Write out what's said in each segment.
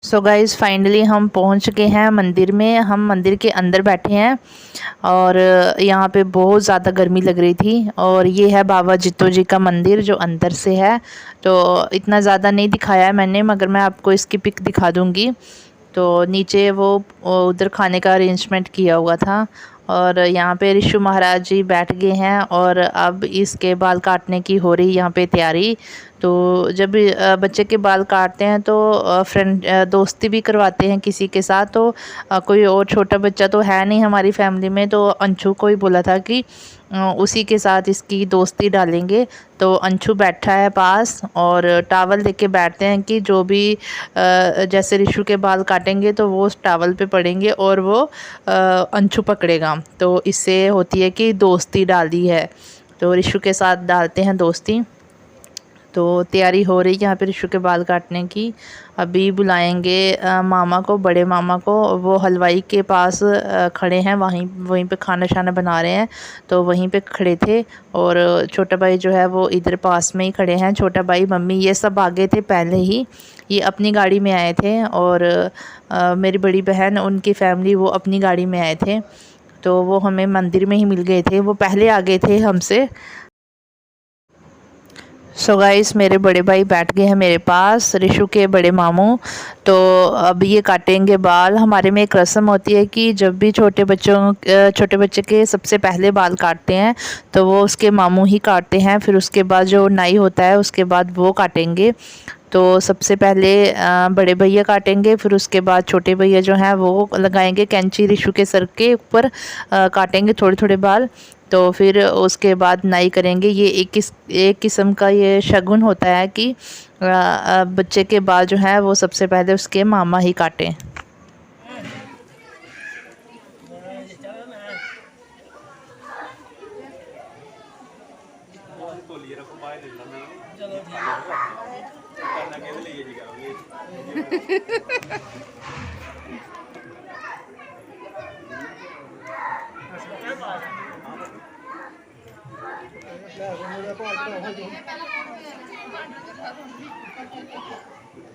So guys finally हम पहुंच गए हैं मंदिर में। हम मंदिर के अंदर बैठे हैं और यहाँ पे बहुत ज़्यादा गर्मी लग रही थी। और ये है बाबा जित्तो जी का मंदिर जो अंदर से है। तो इतना ज़्यादा नहीं दिखाया है मैंने, मगर मैं आपको इसकी पिक दिखा दूँगी। तो नीचे वो उधर खाने का अरेंजमेंट किया हुआ था और यहाँ पे ऋषु महाराज जी बैठ गए हैं और अब इसके बाल काटने की हो रही यहाँ पे तैयारी। तो जब बच्चे के बाल काटते हैं तो फ्रेंड दोस्ती भी करवाते हैं किसी के साथ। तो कोई और छोटा बच्चा तो है नहीं हमारी फैमिली में, तो अंशु को ही बोला था कि उसी के साथ इसकी दोस्ती डालेंगे। तो अंशु बैठा है पास और टावल लेके बैठते हैं कि जो भी जैसे ऋषु के बाल काटेंगे तो वो उस टावल पे पड़ेंगे और वो अंशु पकड़ेगा। तो इससे होती है कि दोस्ती डाली है, तो ऋषु के साथ डालते हैं दोस्ती। तो तैयारी हो रही है यहाँ पे ऋषु के बाल काटने की। अभी बुलाएंगे मामा को, बड़े मामा को। वो हलवाई के पास खड़े हैं, वहीं पे खाना शाना बना रहे हैं। तो वहीं पे खड़े थे और छोटा भाई जो है वो इधर पास में ही खड़े हैं। छोटा भाई मम्मी ये सब आगे थे पहले ही, ये अपनी गाड़ी में आए थे। और मेरी बड़ी बहन उनकी फैमिली वो अपनी गाड़ी में आए थे। तो वो हमें मंदिर में ही मिल गए थे, वो पहले आ गए थे हमसे। सो गाइस मेरे बड़े भाई बैठ गए हैं मेरे पास, ऋषु के बड़े मामू। तो अब ये काटेंगे बाल। हमारे में एक रस्म होती है कि जब भी छोटे बच्चे के सबसे पहले बाल काटते हैं तो वो उसके मामू ही काटते हैं। फिर उसके बाद जो नाई होता है उसके बाद वो काटेंगे। तो सबसे पहले बड़े भैया काटेंगे, फिर उसके बाद छोटे भैया जो हैं वो लगाएंगे कैंची ऋषु के सर के ऊपर, काटेंगे थोड़े थोड़े बाल। तो फिर उसके बाद नाई करेंगे। ये एक किस्म का ये शगुन होता है कि बच्चे के बाल जो है वो सबसे पहले उसके मामा ही काटें।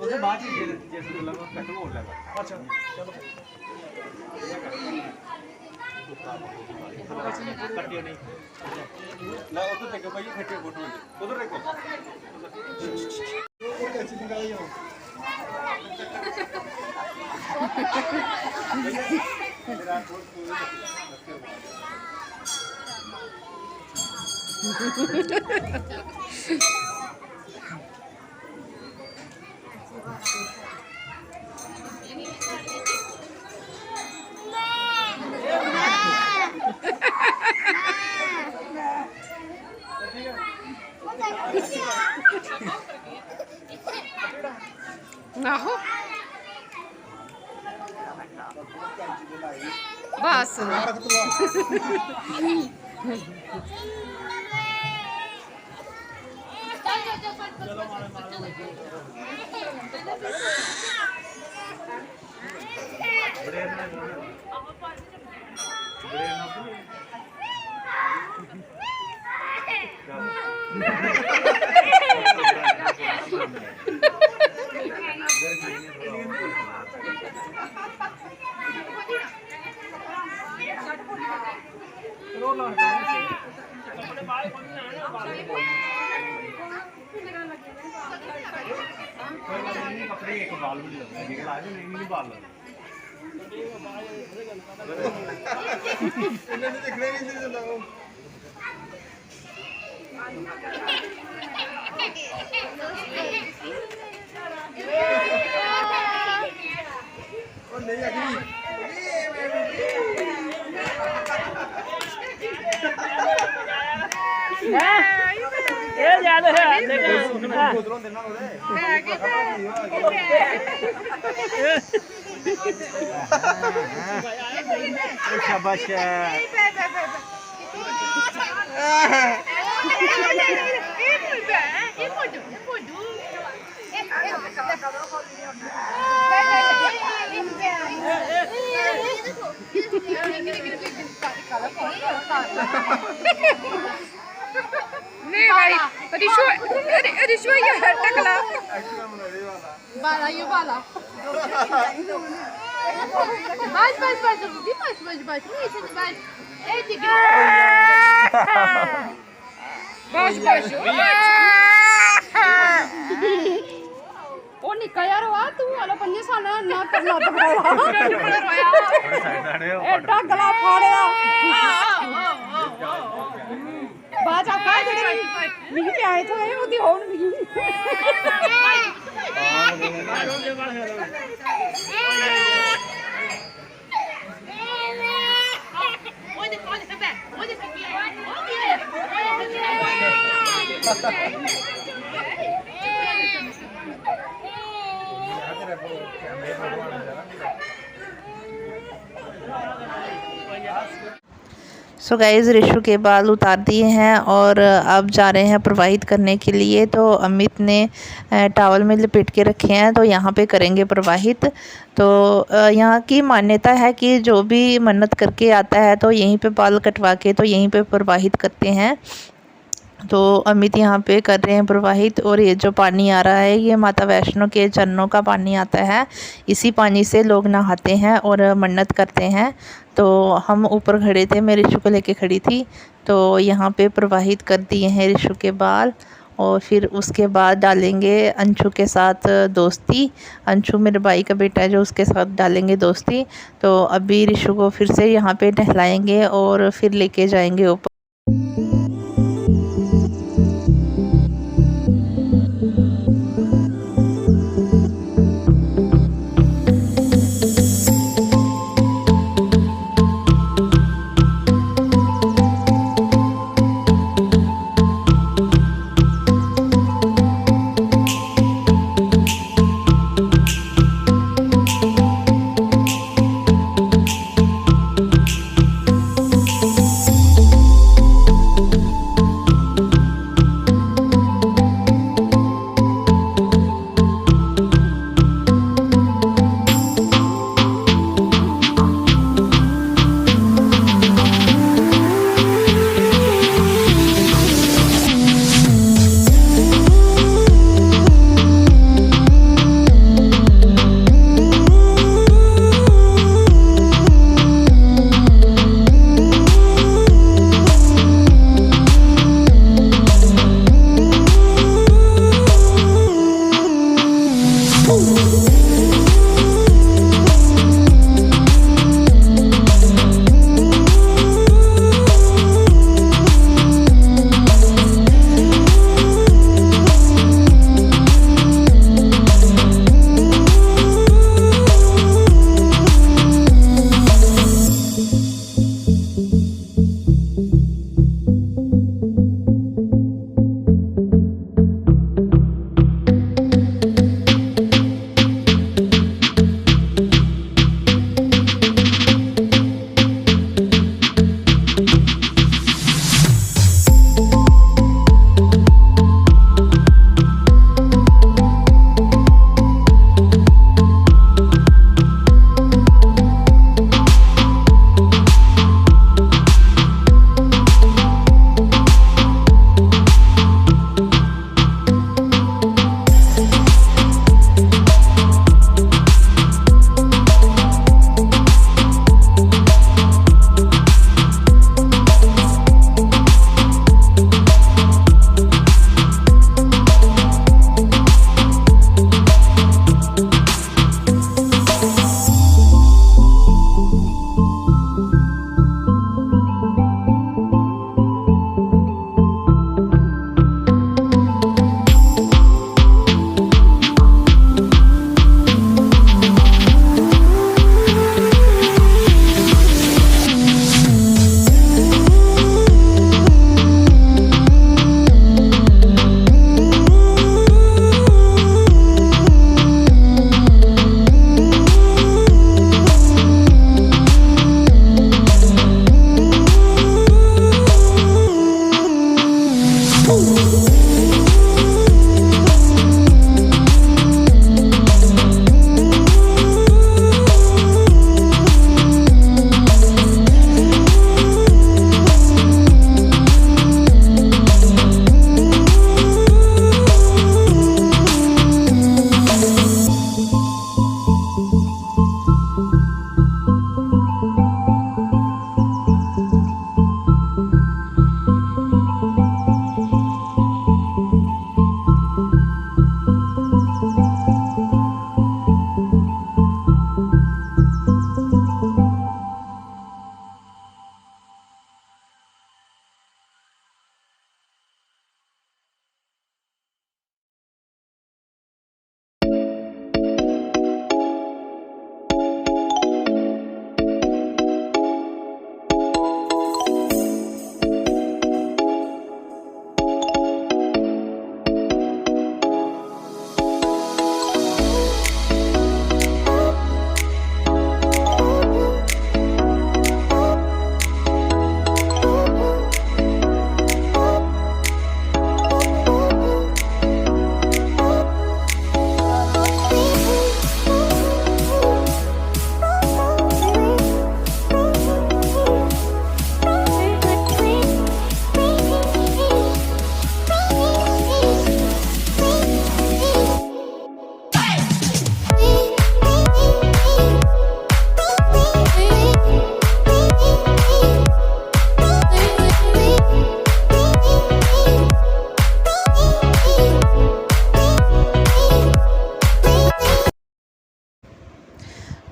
उसके बाद जैसे लगा कट हो लगा। अच्छा चलो कटियो नहीं ना, उधर देखो भाई खट्टे फोटो उधर देखो कैसी निकाली हो। बस कपड़े एक बाल भी लगता है आज नहीं बाल लगता इन्होंने देखने नहीं दे लगाओ। और नहीं अगली ये याद है बोतलों देना उधर शाबाश नहीं भाई रिश्वत ये टकला एक्चुअली बाला ये बाला बस बस बस रुकी बस बस बस नहीं इसे बस ए ठीक है बस बस ओ निका यार वा तू वाला 5 साल ना करना तो एटा गला फाड़या बाज आ का जेडे मिगी पे आए तो ए ओदी होण मिगी सो गाइज़ रिशु के बाल उतार दिए हैं और अब जा रहे हैं प्रवाहित करने के लिए। तो अमित ने टॉवल में लपेट के रखे हैं, तो यहाँ पे करेंगे प्रवाहित। तो यहाँ की मान्यता है कि जो भी मन्नत करके आता है तो यहीं पे बाल कटवा के तो यहीं पे प्रवाहित करते हैं। तो अमित यहाँ पे कर रहे हैं प्रवाहित। और ये जो पानी आ रहा है ये माता वैष्णो के चरणों का पानी आता है, इसी पानी से लोग नहाते हैं और मन्नत करते हैं। तो हम ऊपर खड़े थे, मैं रिशु को लेके खड़ी थी। तो यहाँ पे प्रवाहित कर दिए हैं रिशु के बाल और फिर उसके बाद डालेंगे अंशु के साथ दोस्ती। अंशु मेरे भाई का बेटा है जो उसके साथ डालेंगे दोस्ती। तो अभी रिशु को फिर से यहाँ पे नहलाएंगे और फिर लेके जाएंगे ऊपर।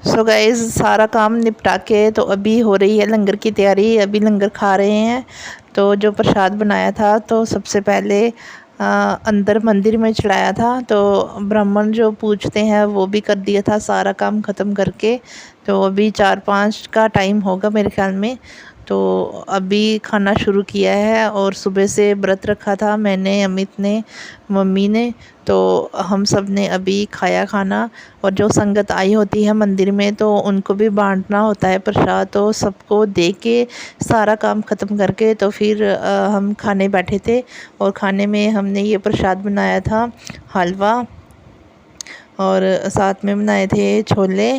सो गाइस सारा काम निपटा के तो अभी हो रही है लंगर की तैयारी। अभी लंगर खा रहे हैं। तो जो प्रसाद बनाया था तो सबसे पहले अंदर मंदिर में चढ़ाया था। तो ब्राह्मण जो पूजते हैं वो भी कर दिया था सारा काम ख़त्म करके। तो अभी 4-5 का टाइम होगा मेरे ख्याल में। तो अभी खाना शुरू किया है और सुबह से व्रत रखा था मैंने, अमित ने, मम्मी ने। तो हम सब ने अभी खाया खाना। और जो संगत आई होती है मंदिर में तो उनको भी बांटना होता है प्रसाद। तो सबको दे के सारा काम ख़त्म करके तो फिर हम खाने बैठे थे। और खाने में हमने ये प्रसाद बनाया था, हलवा, और साथ में बनाए थे छोले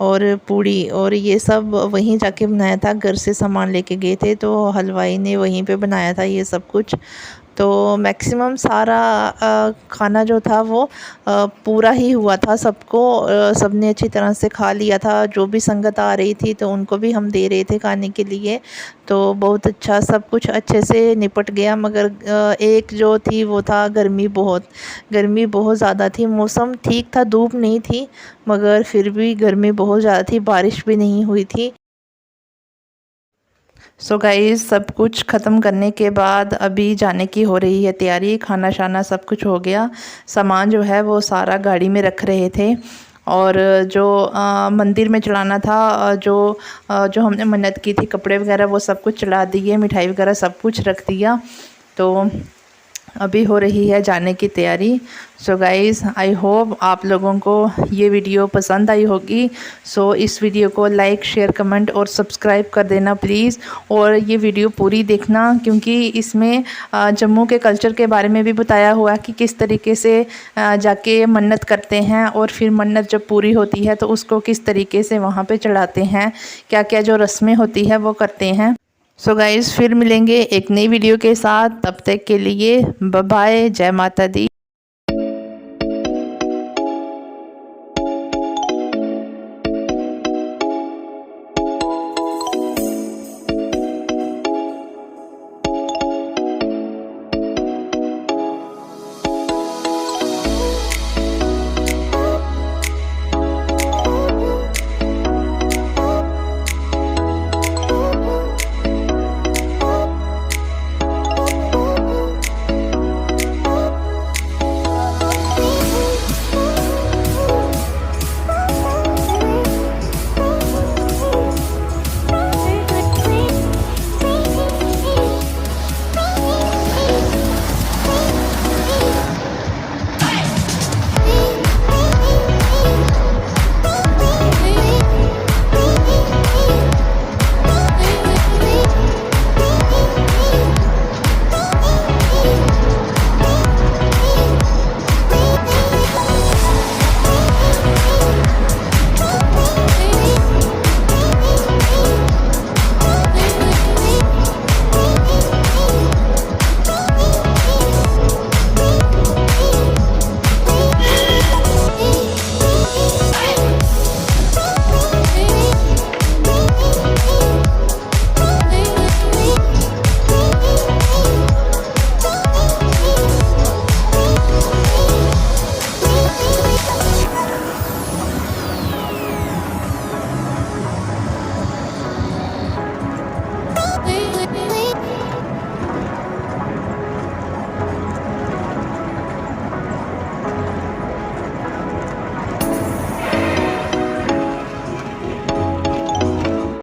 और पूड़ी। और ये सब वहीं जाके बनाया था, घर से सामान लेके गए थे तो हलवाई ने वहीं पे बनाया था ये सब कुछ। तो मैक्सिमम सारा खाना जो था वो पूरा ही हुआ था सबको। सबने अच्छी तरह से खा लिया था। जो भी संगत आ रही थी तो उनको भी हम दे रहे थे खाने के लिए। तो बहुत अच्छा, सब कुछ अच्छे से निपट गया। मगर एक जो थी वो था गर्मी बहुत ज़्यादा थी। मौसम ठीक था, धूप नहीं थी, मगर फिर भी गर्मी बहुत ज़्यादा थी, बारिश भी नहीं हुई थी। सो गाइस सब कुछ ख़त्म करने के बाद अभी जाने की हो रही है तैयारी। खाना शाना सब कुछ हो गया। सामान जो है वो सारा गाड़ी में रख रहे थे। और जो मंदिर में चढ़ाना था, जो हमने मन्नत की थी, कपड़े वगैरह वो सब कुछ चढ़ा दिए, मिठाई वगैरह सब कुछ रख दिया। तो अभी हो रही है जाने की तैयारी। सो गाइज़ आई होप आप लोगों को ये वीडियो पसंद आई होगी। सो इस वीडियो को लाइक, शेयर, कमेंट और सब्सक्राइब कर देना प्लीज़। और ये वीडियो पूरी देखना क्योंकि इसमें जम्मू के कल्चर के बारे में भी बताया हुआ है कि किस तरीके से जाके मन्नत करते हैं और फिर मन्नत जब पूरी होती है तो उसको किस तरीके से वहाँ पे चढ़ाते हैं, क्या क्या जो रस्में होती है वो करते हैं। सो गाइज़ फिर मिलेंगे एक नई वीडियो के साथ। तब तक के लिए बाय बाय, जय माता दी।